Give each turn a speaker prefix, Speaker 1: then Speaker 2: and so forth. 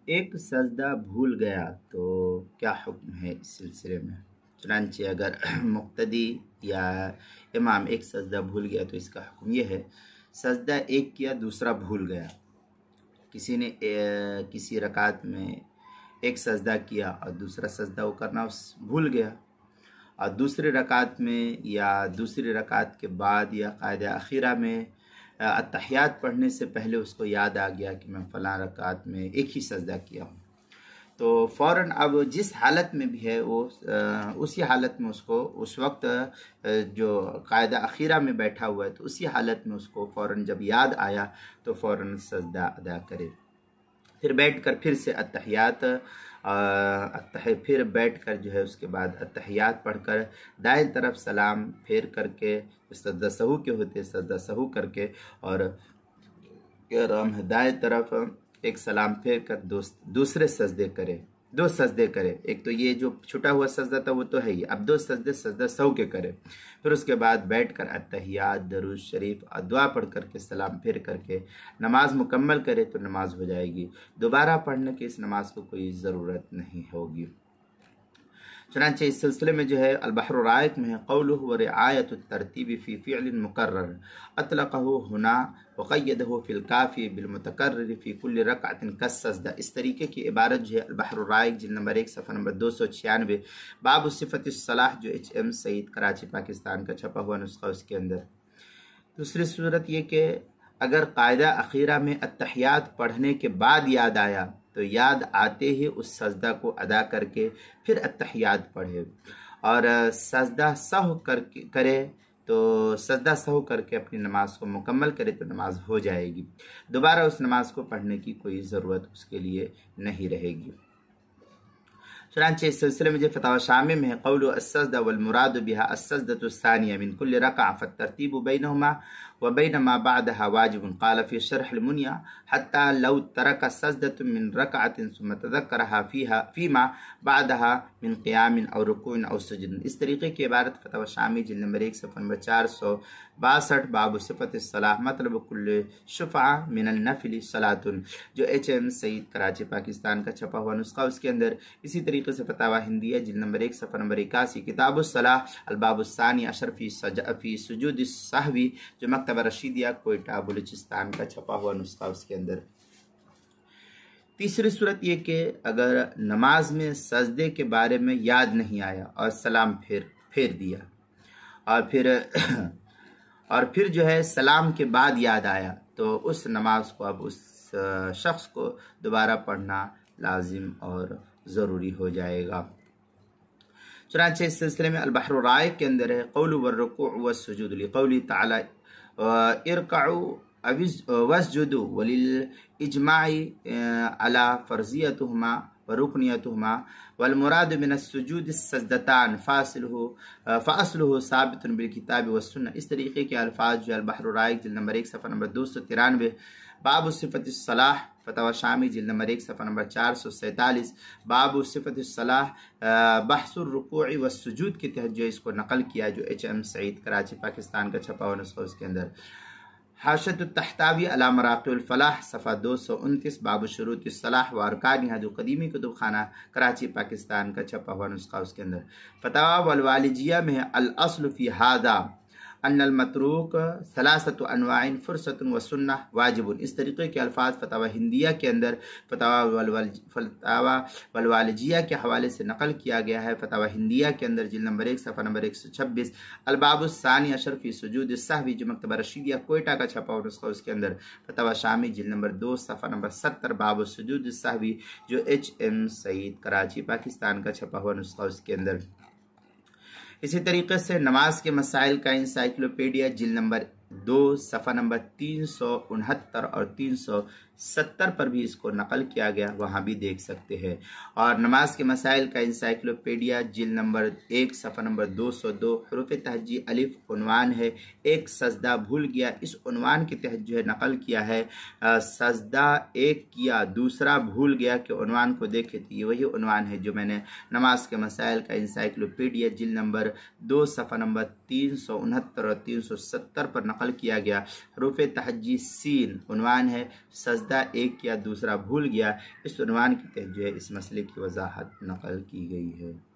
Speaker 1: ایک سجدہ بھول گیا تو کیا حکم ہے اس سلسلے میں؟ چنانچہ اگر مقتدی یا امام ایک سجدہ بھول گیا تو اس کا حکم یہ ہے، سجدہ ایک کیا دوسرا بھول گیا، کسی نے کسی رکعت میں ایک سجدہ کیا اور دوسرا سجدہ وہ کرنا بھول گیا، اور دوسری رکعت میں یا دوسری رکعت کے بعد یا قاعدہ اخیرہ میں اتحیات پڑھنے سے پہلے اس کو یاد آ گیا کہ میں فلاں رکعت میں ایک ہی سجدہ کیا ہوں، تو فوراً اب جس حالت میں بھی ہے وہ اسی حالت میں اس کو اس وقت جو قاعدہ اخیرہ میں بیٹھا ہوا ہے تو اسی حالت میں اس کو فوراً جب یاد آیا تو فوراً سجدہ ادا کرے، پھر بیٹھ کر پھر سے اتحیات پھر بیٹھ کر جو ہے اس کے بعد اتحیات پڑھ کر دائیں طرف سلام پھیر کر کے، سجدہ سہو کے ہوتے سجدہ سہو کر کے، اور دائیں طرف ایک سلام پھیر کر دوسرے سجدے کرے، دو سجدے کرے، ایک تو یہ جو چھٹا ہوا سجدہ تھا وہ تو ہے ہی، اب دو سجدے سجدہ سہو کے کرے، پھر اس کے بعد بیٹھ کر اتحیات درود شریف اور دعا پڑھ کر کے سلام پھیر کر کے نماز مکمل کرے تو نماز ہو جائے گی، دوبارہ پڑھنے کی اس نماز کو کوئی ضرورت نہیں ہوگی۔ چنانچہ اس سلسلے میں جو ہے البحر الرائق میں ہے قولہ ورعایت الترتیب فی فعل مقرر اطلقہ ہنا وقیدہ فی الکافی بالمتکرر فی کل رکعت کالسجدہ، اس طریقے کی عبارت جو ہے البحر الرائق جلد نمبر 1 صفحہ نمبر 296 باب صفت الصلاح جو HM سعید کراچی پاکستان کا چھپا ہوا نسخہ اس کے اندر۔ دوسری صورت یہ کہ اگر قاعدہ اخیرہ میں اتحیات پڑھنے کے بعد یاد آیا تو یاد آتے ہی اس سجدہ کو ادا کر کے پھر اتحیات پڑھے، اور سجدہ سہو کرے تو سجدہ سہو کر کے اپنی نماز کو مکمل کرے تو نماز ہو جائے گی، دوبارہ اس نماز کو پڑھنے کی کوئی ضرورت اس کے لیے نہیں رہے گی۔ چنانچہ اس سلسلے میں جو فتاوی شامی میں ہے قول السجدہ والمراد بها السجدة الثانية من كل ركعة فالترتیب بینهما وبین ما بعدها واجب، قال في شرح المنية حتى لو ترك سجدة من ركعة ثم تذكرها فيما بعدها من قیام او رکوع او سجد، اس طریقے کی عبارت فتاوی شامی جلد نمبر 1 صفحہ نمبر 462 باب صفت الصلاح مطلب کل شفعہ من النفل صلاۃ جو HM سعید کراچی پاکستان کا چھپا ہوا نسخہ اس کے اندر، اسی طریقے سے فتاوی ہندیہ جلد نمبر 1 صفحہ نمبر 81 کتاب الصلاح الباب الثانی عشر فی سجود السہوی جو مکتبہ رشیدیہ کوئٹہ بلوچستان کا چھپا ہوا نسخہ اس کے اندر۔ تیسری صورت یہ کہ اگر نماز میں سجدے کے بارے میں یاد نہیں آیا اور سلام پھیر دیا اور پھر جو ہے سلام کے بعد یاد آیا تو اس نماز کو اب اس شخص کو دوبارہ پڑھنا لازم اور ضروری ہو جائے گا۔ چنانچہ اس سلسلے میں البحر الرائق کے اندر ہے قول والرکوع والسجود لقولی تعالی ارکعوا واسجدوا وللاجماع على فرضیتهما ورکنیتهما والمراد من السجود السجدتان فاصله ثابت بالکتاب والسنہ، اس طریقے کے الفاظ جو البحر الرائق جلد نمبر 1 صفحہ نمبر 293 باب صفت الصلاح فتاوی شامی جلد نمبر 1 صفحہ نمبر 447 باب صفت الصلاح بحث الرکوع والسجود کے تحت جو اس کو نقل کیا جو HM سعید کراچی پاکستان کا چھپا ہوا نسخہ اس کے اندر۔ حاشیۃ التحتاوی علی مراقی الفلاح صفحہ 229 باب شروط الصلاح و ارکانها جو قدیمی کتب خانہ کراچی پاکستان کا چھپا ہوا نسخہ اس کے اندر۔ فتاوی والوالجیہ میں الاصل فی ھذا ان المتروک ثلاثت انواع فرصت و سنہ واجب، اس طریقے کے الفاظ فتاوی ہندیہ کے اندر فتاوی والوالجیہ کے حوالے سے نقل کیا گیا ہے۔ فتاوی ہندیہ کے اندر جلد نمبر 1 صفحہ نمبر 126 الباب الثانی عشر فی سجود السہوی جو مکتبہ رشیدیہ کوئٹہ کا چھپا ہوا نسخہ اس کے اندر۔ فتاوی شامی جلد نمبر 2 صفحہ نمبر 70 باب سجود السہوی جو HM سعید کراچی پاکستان کا چھپا ہوا نسخہ اس کے اندر۔ اسی طریقے سے نماز کے مسائل کا انسائکلوپیڈیا جلد نمبر 2 صفحہ نمبر 369 اور 370 پر بھی اس کو نقل کیا گیا، وہاں بھی دیکھ سکتے ہیں۔ اور نماز کے مسائل کا انسائکلوپیڈیا جلد نمبر 1 صفحہ نمبر 202 حروف تہجی الف عنوان ہے ایک سجدہ بھول گیا، اس عنوان کے تحت جو ہے نقل کیا ہے سجدہ ایک کیا دوسرا بھول گیا کے عنوان کو دیکھے تو یہ وہی عنوان ہے جو میں نے نماز کے مسائل کا انسائکلوپیڈیا جلد نمبر 2 صفحہ نمبر 369 اور 370 پر نقل کیا گیا۔ حروف تہجی سین عنوان ہے سجدہ ایک یا دوسرا بھول گیا، اس عنوان کے تحت جو ہے اس مسئلے کی وضاحت نقل کی گئی ہے۔